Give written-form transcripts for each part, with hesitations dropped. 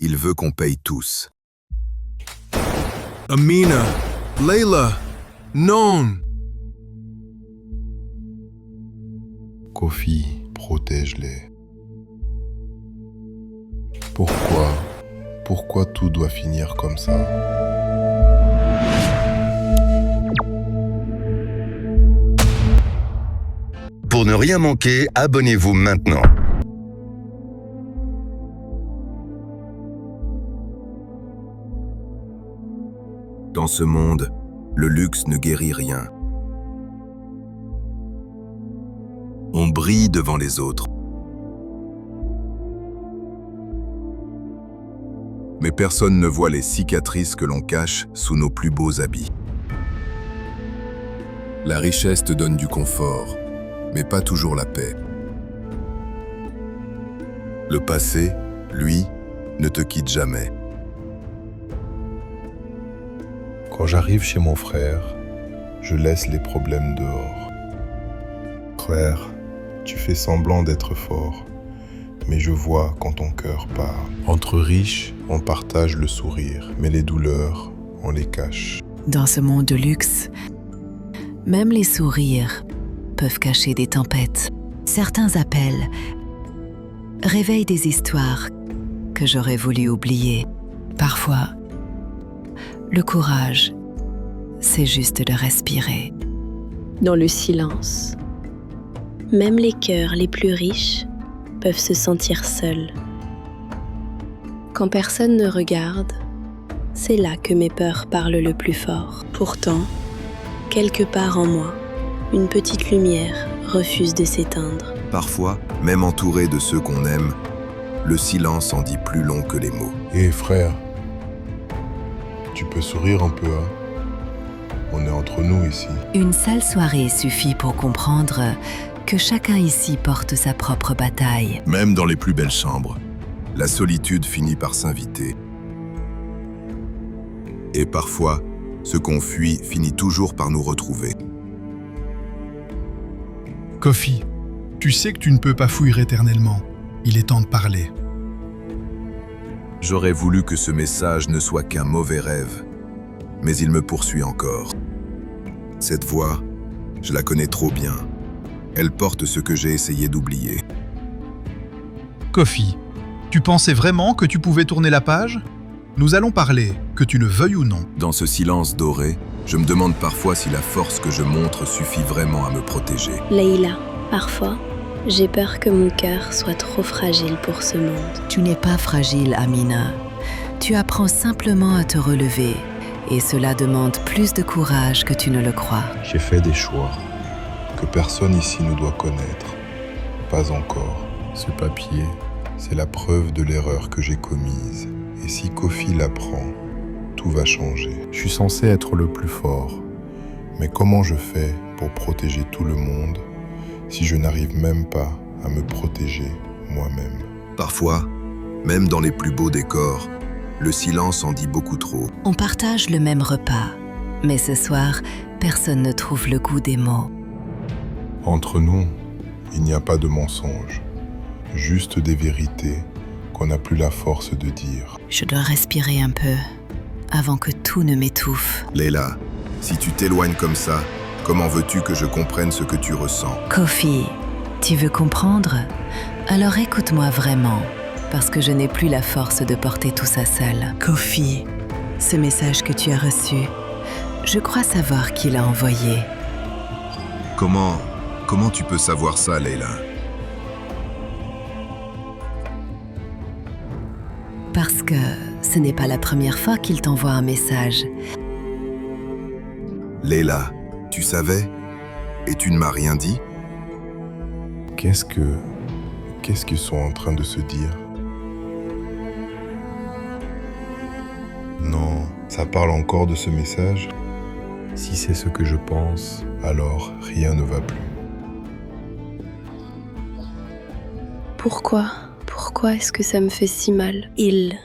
Il veut qu'on paye tous. Amina, Layla, non. Kofi, protège-les. Pourquoi tout doit finir comme ça? Pour ne rien manquer, abonnez-vous maintenant. Dans ce monde, le luxe ne guérit rien. On brille devant les autres. Mais personne ne voit les cicatrices que l'on cache sous nos plus beaux habits. La richesse te donne du confort, mais pas toujours la paix. Le passé, lui, ne te quitte jamais. Quand j'arrive chez mon frère, je laisse les problèmes dehors. Frère, tu fais semblant d'être fort, mais je vois quand ton cœur part. Entre riches, on partage le sourire, mais les douleurs, on les cache. Dans ce monde de luxe, même les sourires peuvent cacher des tempêtes. Certains appels réveillent des histoires que j'aurais voulu oublier. Parfois, le courage, c'est juste de respirer. Dans le silence, même les cœurs les plus riches peuvent se sentir seuls. Quand personne ne regarde, c'est là que mes peurs parlent le plus fort. Pourtant, quelque part en moi, une petite lumière refuse de s'éteindre. Parfois, même entouré de ceux qu'on aime, le silence en dit plus long que les mots. Hé frère, tu peux sourire un peu, hein? On est entre nous ici. Une seule soirée suffit pour comprendre que chacun ici porte sa propre bataille. Même dans les plus belles chambres, la solitude finit par s'inviter. Et parfois, ce qu'on fuit finit toujours par nous retrouver. Kofi, tu sais que tu ne peux pas fuir éternellement. Il est temps de parler. J'aurais voulu que ce message ne soit qu'un mauvais rêve, mais il me poursuit encore. Cette voix, je la connais trop bien. Elle porte ce que j'ai essayé d'oublier. Kofi, tu pensais vraiment que tu pouvais tourner la page? Nous allons parler, que tu le veuilles ou non. Dans ce silence doré, je me demande parfois si la force que je montre suffit vraiment à me protéger. Layla, parfois, j'ai peur que mon cœur soit trop fragile pour ce monde. Tu n'es pas fragile, Amina. Tu apprends simplement à te relever. Et cela demande plus de courage que tu ne le crois. J'ai fait des choix que personne ici ne doit connaître. Pas encore. Ce papier, c'est la preuve de l'erreur que j'ai commise. Et si Kofi l'apprend, tout va changer. Je suis censé être le plus fort. Mais comment je fais pour protéger tout le monde si je n'arrive même pas à me protéger moi-même? Parfois, même dans les plus beaux décors, le silence en dit beaucoup trop. On partage le même repas, mais ce soir, personne ne trouve le goût des mots. Entre nous, il n'y a pas de mensonge, juste des vérités qu'on n'a plus la force de dire. Je dois respirer un peu, avant que tout ne m'étouffe. Layla, si tu t'éloignes comme ça, comment veux-tu que je comprenne ce que tu ressens? Kofi, tu veux comprendre? Alors écoute-moi vraiment, parce que je n'ai plus la force de porter tout ça seul. Kofi, ce message que tu as reçu, je crois savoir qui l'a envoyé. Comment tu peux savoir ça, Layla? Parce que ce n'est pas la première fois qu'il t'envoie un message. Layla, tu savais? Et tu ne m'as rien dit? Qu'est-ce qu'ils sont en train de se dire? Non, ça parle encore de ce message? Si c'est ce que je pense, alors rien ne va plus. Pourquoi est-ce que ça me fait si mal? Ils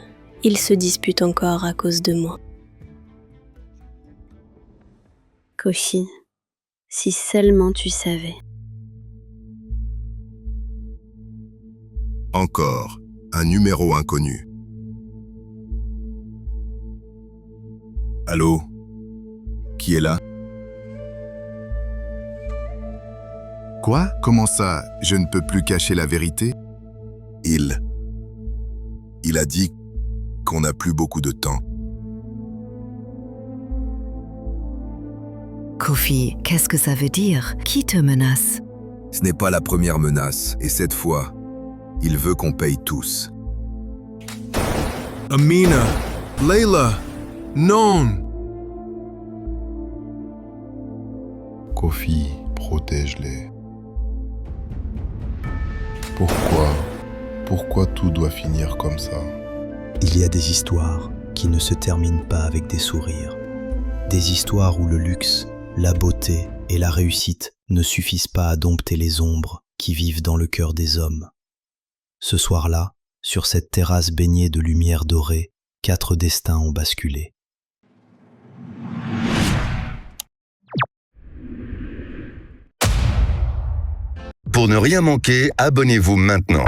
se disputent encore à cause de moi. Kofi, si seulement tu savais. Encore, un numéro inconnu. Allô? Qui est là? Quoi? Comment ça? Je ne peux plus cacher la vérité? Il a dit qu'on n'a plus beaucoup de temps. Kofi, qu'est-ce que ça veut dire? Qui te menace? Ce n'est pas la première menace, et cette fois, il veut qu'on paye tous. Amina, Layla, non! Kofi, protège-les. Pourquoi tout doit finir comme ça? Il y a des histoires qui ne se terminent pas avec des sourires. Des histoires où le luxe, la beauté et la réussite ne suffisent pas à dompter les ombres qui vivent dans le cœur des hommes. Ce soir-là, sur cette terrasse baignée de lumière dorée, 4 destins ont basculé. Pour ne rien manquer, abonnez-vous maintenant.